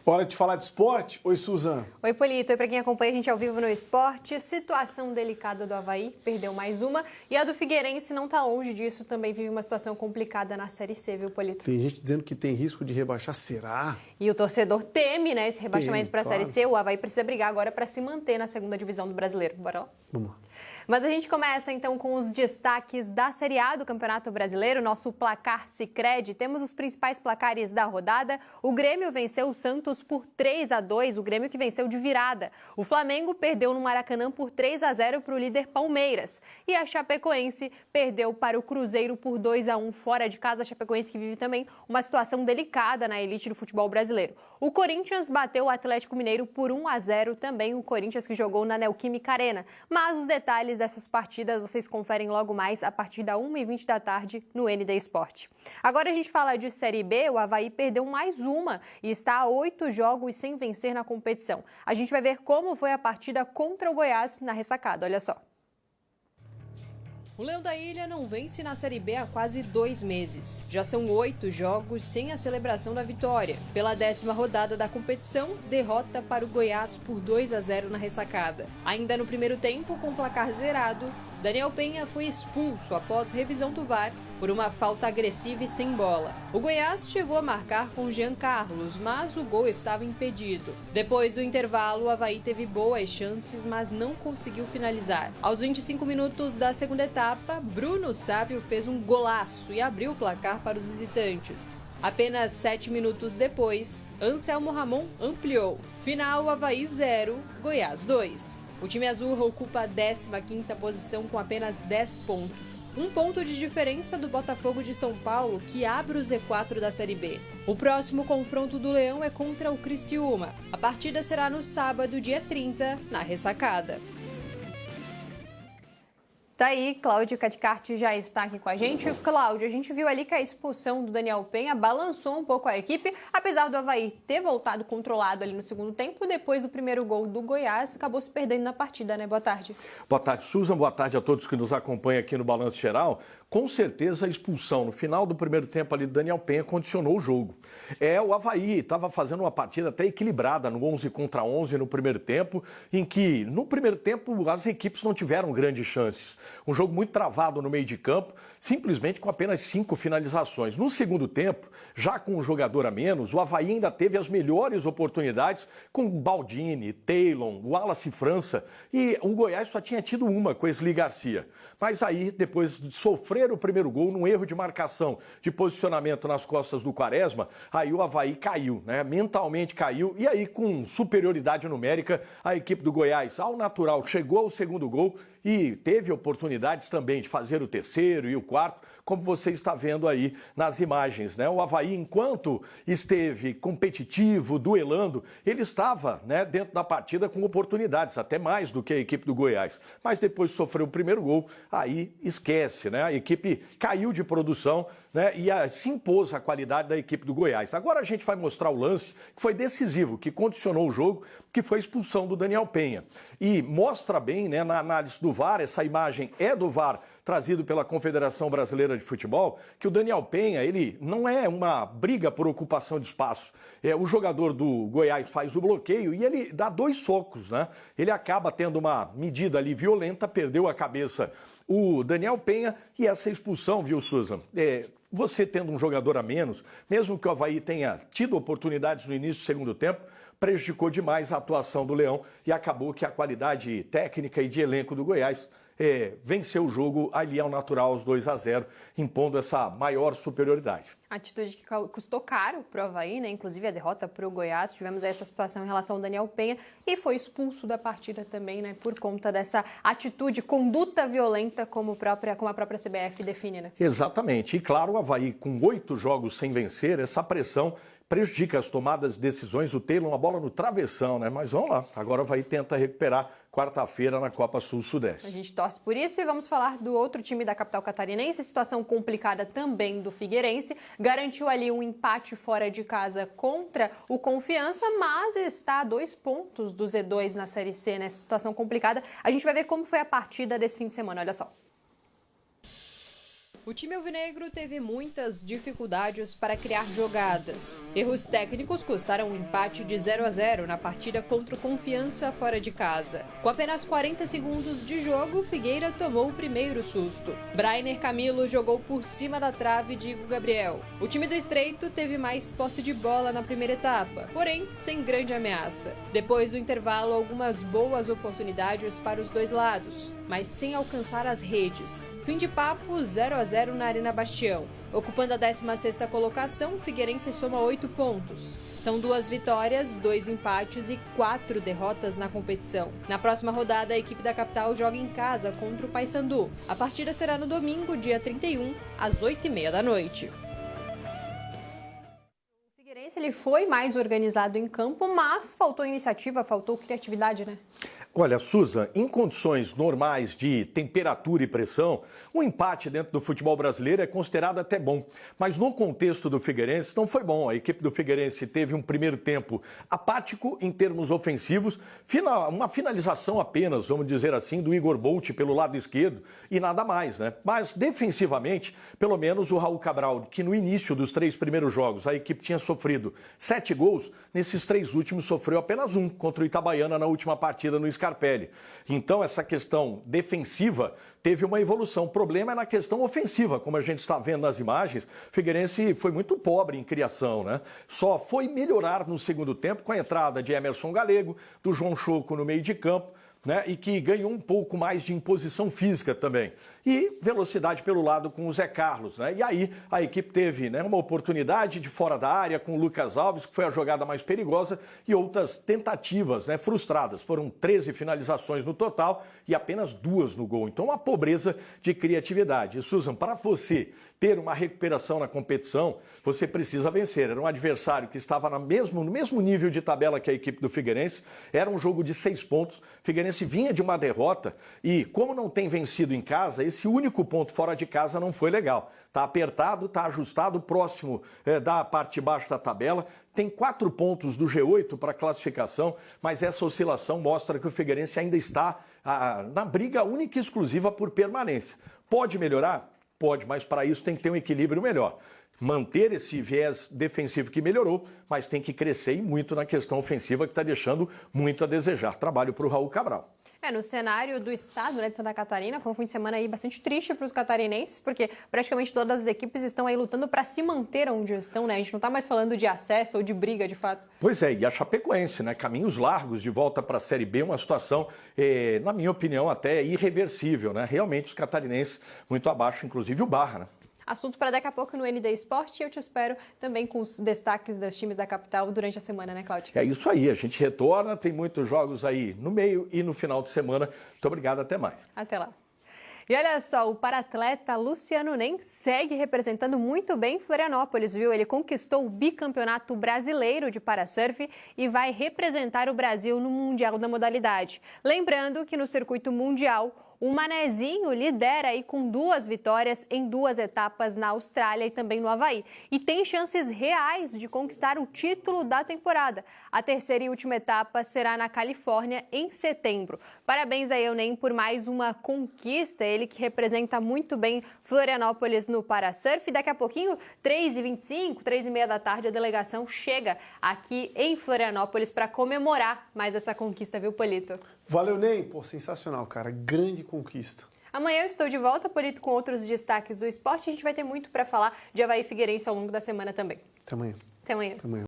Hora de falar de esporte. Oi, Suzana. Oi, Polito. Oi, para quem acompanha a gente ao vivo no esporte. Situação delicada do Avaí, perdeu mais uma. E a do Figueirense não está longe disso, também vive uma situação complicada na Série C, viu, Polito? Tem gente dizendo que tem risco de rebaixar, será? E o torcedor teme, né, esse rebaixamento para a claro. Série C. O Avaí precisa brigar agora para se manter na segunda divisão do Brasileiro. Bora lá? Vamos lá. Mas a gente começa então com os destaques da Série A do Campeonato Brasileiro, nosso placar Sicredi. Temos os principais placares da rodada. O Grêmio venceu o Santos por 3-2, o Grêmio que venceu de virada. O Flamengo perdeu no Maracanã por 3-0 para o líder Palmeiras. E a Chapecoense perdeu para o Cruzeiro por 2-1 fora de casa. A Chapecoense que vive também uma situação delicada na elite do futebol brasileiro. O Corinthians bateu o Atlético Mineiro por 1-0, também o Corinthians que jogou na Neoquímica Arena. Mas os detalhes dessas partidas vocês conferem logo mais a partir da 1h20 da tarde no ND Esporte. Agora a gente fala de Série B, o Avaí perdeu mais uma e está a 8 jogos sem vencer na competição. A gente vai ver como foi a partida contra o Goiás na ressacada, olha só. O Leão da Ilha não vence na Série B há quase 2 meses. Já são 8 jogos sem a celebração da vitória. Pela 10ª rodada da competição, derrota para o Goiás por 2-0 na ressacada. Ainda no primeiro tempo, com o placar zerado, Daniel Penha foi expulso após revisão do VAR por uma falta agressiva e sem bola. O Goiás chegou a marcar com Jean Carlos, mas o gol estava impedido. Depois do intervalo, o Avaí teve boas chances, mas não conseguiu finalizar. Aos 25 minutos da segunda etapa, Bruno Sávio fez um golaço e abriu o placar para os visitantes. Apenas 7 minutos depois, Anselmo Ramon ampliou. Final, Avaí 0, Goiás 2. O time azul ocupa a 15ª posição com apenas 10 pontos. 1 ponto de diferença do Botafogo de São Paulo, que abre o Z4 da Série B. O próximo confronto do Leão é contra o Criciúma. A partida será no sábado, dia 30, na ressacada. Tá aí, Cláudio Caticarte já está aqui com a gente. Cláudio, a gente viu ali que a expulsão do Daniel Penha balançou um pouco a equipe, apesar do Avaí ter voltado controlado ali no segundo tempo, depois do primeiro gol do Goiás, acabou se perdendo na partida, né? Boa tarde. Boa tarde, Susan. Boa tarde a todos que nos acompanham aqui no Balanço Geral. Com certeza a expulsão no final do primeiro tempo ali do Daniel Penha condicionou o jogo. O Avaí estava fazendo uma partida até equilibrada no 11 contra 11 no primeiro tempo, em que no primeiro tempo as equipes não tiveram grandes chances. Um jogo muito travado no meio de campo, simplesmente com apenas 5 finalizações. No segundo tempo, já com um jogador a menos, o Avaí ainda teve as melhores oportunidades com Baldini, Taylor, Wallace França, e o Goiás só tinha tido uma com Esli Garcia. Mas aí, depois de sofrer o primeiro gol, num erro de marcação, de posicionamento nas costas do Quaresma, aí o Avaí caiu, né? Mentalmente caiu, e aí com superioridade numérica, a equipe do Goiás, ao natural, chegou ao segundo gol e teve oportunidades também de fazer o terceiro e o quarto, como você está vendo aí nas imagens, né? O Avaí, enquanto esteve competitivo, duelando, ele estava, né, dentro da partida com oportunidades, até mais do que a equipe do Goiás. Mas depois sofreu o primeiro gol, aí esquece, né? A equipe caiu de produção, né, e se impôs a qualidade da equipe do Goiás. Agora a gente vai mostrar o lance que foi decisivo, que condicionou o jogo, que foi a expulsão do Daniel Penha. E mostra bem, né, na análise do VAR, essa imagem é do VAR, trazido pela Confederação Brasileira de Futebol, que o Daniel Penha, ele não é uma briga por ocupação de espaço. O jogador do Goiás faz o bloqueio e ele dá 2 socos, né? Ele acaba tendo uma medida ali violenta, perdeu a cabeça o Daniel Penha, e essa expulsão, viu, Susan? Você tendo um jogador a menos, mesmo que o Avaí tenha tido oportunidades no início do segundo tempo, prejudicou demais a atuação do Leão e acabou que a qualidade técnica e de elenco do Goiás venceu o jogo ali ao natural, aos 2-0, impondo essa maior superioridade. Atitude que custou caro para o Avaí, né? Inclusive a derrota para o Goiás. Tivemos essa situação em relação ao Daniel Penha e foi expulso da partida também, né? Por conta dessa atitude, conduta violenta, como a própria CBF define, né? Exatamente. E claro, o Avaí com 8 jogos sem vencer, essa pressão prejudica as tomadas de decisões. O Taylor, uma bola no travessão, né? Mas vamos lá. Agora o Avaí tenta recuperar quarta-feira na Copa Sul-Sudeste. A gente torce por isso e vamos falar do outro time da capital catarinense. Situação complicada também do Figueirense. Garantiu ali um empate fora de casa contra o Confiança, mas está a 2 pontos do Z2 na Série C, né? Situação complicada. A gente vai ver como foi a partida desse fim de semana, olha só. O time alvinegro teve muitas dificuldades para criar jogadas. Erros técnicos custaram um empate de 0-0 na partida contra o Confiança fora de casa. Com apenas 40 segundos de jogo, Figueira tomou o primeiro susto. Brainer Camilo jogou por cima da trave de Hugo Gabriel. O time do Estreito teve mais posse de bola na primeira etapa, porém sem grande ameaça. Depois do intervalo, algumas boas oportunidades para os dois lados, mas sem alcançar as redes. Fim de papo, 0-0 na Arena Bastião. Ocupando a 16ª colocação, o Figueirense soma 8 pontos. São 2 vitórias, 2 empates e 4 derrotas na competição. Na próxima rodada, a equipe da capital joga em casa contra o Paysandu. A partida será no domingo, dia 31, às 8h30 da noite. O Figueirense ele foi mais organizado em campo, mas faltou iniciativa, faltou criatividade, né? Olha, Susan, em condições normais de temperatura e pressão, um empate dentro do futebol brasileiro é considerado até bom. Mas no contexto do Figueirense não foi bom. A equipe do Figueirense teve um primeiro tempo apático em termos ofensivos, uma finalização apenas, vamos dizer assim, do Igor Bolt pelo lado esquerdo e nada mais, né? Mas defensivamente, pelo menos o Raul Cabral, que no início dos 3 primeiros jogos a equipe tinha sofrido 7 gols, nesses 3 últimos sofreu apenas 1 contra o Itabaiana na última partida no Scarpelli. Então, essa questão defensiva teve uma evolução. O problema é na questão ofensiva, como a gente está vendo nas imagens. O Figueirense foi muito pobre em criação, né? Só foi melhorar no segundo tempo com a entrada de Emerson Galego, do João Choco no meio de campo, né? E que ganhou um pouco mais de imposição física também. E velocidade pelo lado com o Zé Carlos, né? E aí a equipe teve, né, uma oportunidade de fora da área com o Lucas Alves, que foi a jogada mais perigosa, e outras tentativas, né, frustradas. Foram 13 finalizações no total e apenas 2 no gol. Então, uma pobreza de criatividade. E, Susan, para você ter uma recuperação na competição, você precisa vencer. Era um adversário que estava no mesmo nível de tabela que a equipe do Figueirense. Era um jogo de 6 pontos. O Figueirense vinha de uma derrota e, como não tem vencido em casa, esse único ponto fora de casa não foi legal. Está apertado, está ajustado, próximo da parte de baixo da tabela. Tem 4 pontos do G8 para classificação, mas essa oscilação mostra que o Figueirense ainda está na briga única e exclusiva por permanência. Pode melhorar? Pode, mas para isso tem que ter um equilíbrio melhor. Manter esse viés defensivo que melhorou, mas tem que crescer e muito na questão ofensiva que está deixando muito a desejar. Trabalho para o Raul Cabral. No cenário do estado, né, de Santa Catarina, foi um fim de semana aí bastante triste para os catarinenses, porque praticamente todas as equipes estão aí lutando para se manter onde estão, né? A gente não está mais falando de acesso ou de briga, de fato. Pois é, e a Chapecoense, né? Caminhos largos de volta para a Série B, uma situação, na minha opinião, até irreversível, né? Realmente os catarinenses muito abaixo, inclusive o Barra, né? Assunto para daqui a pouco no ND Esporte, e eu te espero também com os destaques dos times da capital durante a semana, né, Cláudia? É isso aí, a gente retorna, tem muitos jogos aí no meio e no final de semana. Muito obrigado, até mais. Até lá. E olha só, o paratleta Luciano Nem segue representando muito bem Florianópolis, viu? Ele conquistou o bicampeonato brasileiro de parasurf e vai representar o Brasil no Mundial da modalidade. Lembrando que no circuito mundial, o Manezinho lidera aí com 2 vitórias em 2 etapas na Austrália e também no Havaí. E tem chances reais de conquistar o título da temporada. A terceira e última etapa será na Califórnia em setembro. Parabéns aí ao Nem por mais uma conquista. Ele que representa muito bem Florianópolis no parasurf. Daqui a pouquinho, 3h25, 3h30 da tarde, a delegação chega aqui em Florianópolis para comemorar mais essa conquista, viu, Polito? Valeu, Nem. Pô, sensacional, cara. Grande conquista. Amanhã eu estou de volta, Polito, com outros destaques do esporte. A gente vai ter muito para falar de Avaí e Figueirense ao longo da semana também. Até amanhã. Até amanhã. Até amanhã.